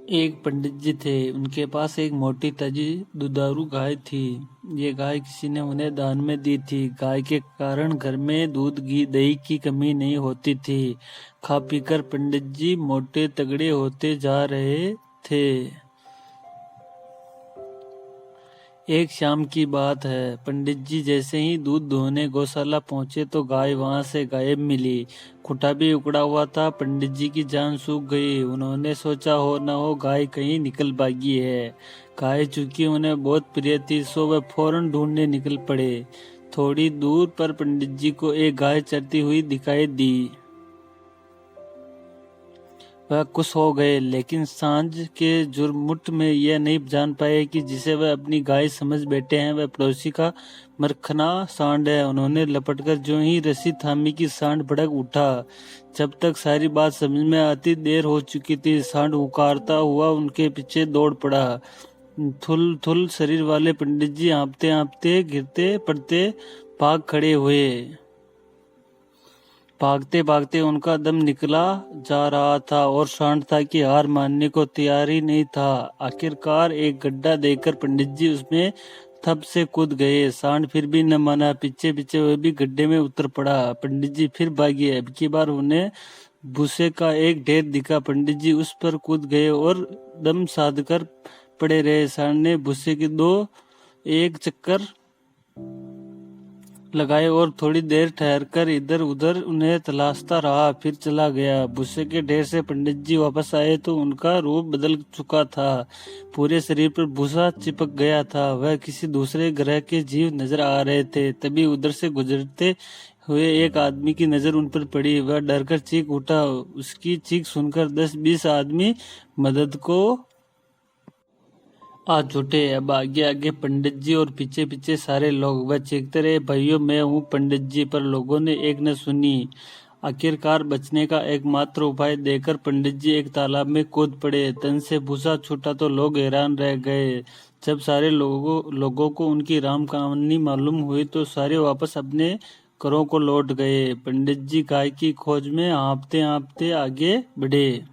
एक पंडित जी थे। उनके पास एक मोटी ताजी दुधारू गाय थी। ये गाय किसी ने उन्हें दान में दी थी। गाय के कारण घर में दूध घी दही की कमी नहीं होती थी। खा पीकर पंडित जी मोटे तगड़े होते जा रहे थे। एक शाम की बात है। पंडित जी जैसे ही दूध दोहने गौशाला पहुंचे तो गाय वहां से गायब मिली। खूंटा भी उकड़ा हुआ था। पंडित जी की जान सूख गई। उन्होंने सोचा हो न हो गाय कहीं निकल भागी है। गाय चूंकि उन्हें बहुत प्रिय थी सो वे फौरन ढूंढने निकल पड़े। थोड़ी दूर पर पंडित जी को एक गाय चरती हुई दिखाई दी। वह खुश हो गए, लेकिन सांझ के जुर्मुट में यह नहीं जान पाए कि जिसे वह अपनी गाय समझ बैठे हैं वह पड़ोसी का मरखना सांड है। उन्होंने लपटकर जो ही रस्सी थामी की सांड भड़क उठा। जब तक सारी बात समझ में आती देर हो चुकी थी। सांड हुकारता हुआ उनके पीछे दौड़ पड़ा। थुल थुल शरीर वाले पंडित जी हाँफते हाँफते गिरते पड़ते भाग खड़े हुए। भागते भागते उनका दम निकला जा रहा था और सांड था कि हार मानने को तैयार ही नहीं था। आखिरकार एक गड्ढा देखकर पंडित जी उसमें थप से कूद गए। सांड फिर भी न माना। पीछे पीछे वह भी गड्ढे में उतर पड़ा। पंडित जी फिर भागे। अब की बार उन्हें भूसे का एक ढेर दिखा। पंडित जी उस पर कूद गए और दम साध कर पड़े रहे। सांड ने भूसे के एक चक्कर लगाए और थोड़ी देर ठहरकर इधर उधर उन्हें तलाशता रहा, फिर चला गया। भूसे के ढेर से पंडित जी वापस आए तो उनका रूप बदल चुका था। पूरे शरीर पर भूसा चिपक गया था। वह किसी दूसरे ग्रह के जीव नजर आ रहे थे। तभी उधर से गुजरते हुए एक आदमी की नजर उन पर पड़ी। वह डरकर चीख उठा। उसकी चीख सुनकर 10-20 आदमी मदद को आ जुटे। अब आगे आगे पंडित जी और पीछे पीछे सारे लोग। वह चीखते रहे, भाइयों मैं हूँ पंडित जी। पर लोगों ने एक न सुनी। आखिरकार बचने का एकमात्र उपाय देकर पंडित जी एक तालाब में कूद पड़े। तन से भूसा छूटा तो लोग हैरान रह गए। जब सारे लोगों को उनकी राम कहानी मालूम हुई तो सारे वापस अपने घरों को लौट गए। पंडित जी गाय की खोज में हाँफते हाँफते आगे बढ़े।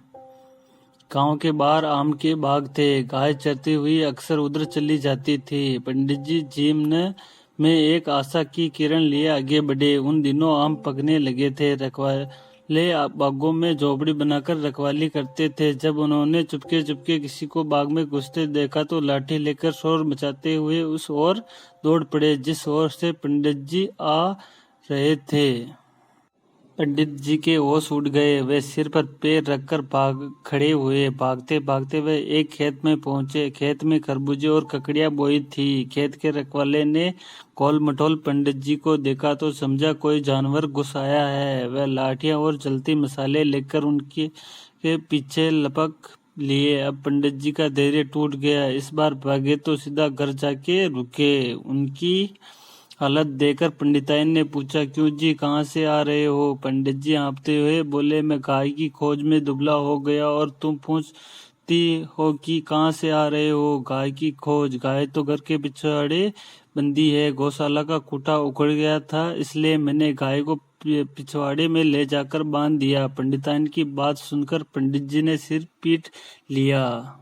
गांव के बाहर आम के बाग थे। गाय चरती हुई अक्सर उधर चली जाती थी। पंडित जी जीवन में एक आशा की किरण लिए आगे बढ़े। उन दिनों आम पकने लगे थे। रखवाले बागों में झोपड़ी बनाकर रखवाली करते थे। जब उन्होंने चुपके चुपके किसी को बाग में घुसते देखा तो लाठी लेकर शोर मचाते हुए उस ओर दौड़ पड़े जिस ओर से पंडित जी आ रहे थे। पंडित जी के होश उड़ गए। वे सिर पर पैर रखकर भाग खड़े हुए। भागते भागते वे एक खेत में पहुंचे। खेत में खरबूजे और ककड़ियां बोई थी। खेत के रखवाले ने गोल मटोल पंडित जी को देखा तो समझा कोई जानवर घुस आया है। वह लाठियां और जलती मसाले लेकर उनके के पीछे लपक लिए। अब पंडित जी का धैर्य टूट गया। इस बार भागे तो सीधा घर जाके रुके। उनकी हालत देखकर पंडिताइन ने पूछा, क्यों जी, कहाँ से आ रहे हो? पंडित जी हाँफते हुए बोले, मैं गाय की खोज में दुबला हो गया और तुम पूछती हो कि कहाँ से आ रहे हो? गाय की खोज? गाय तो घर के पिछवाड़े बंदी है। गौशाला का खूंटा उखड़ गया था, इसलिए मैंने गाय को पिछवाड़े में ले जाकर बांध दिया। पंडिताइन की बात सुनकर पंडित जी ने सिर पीट लिया।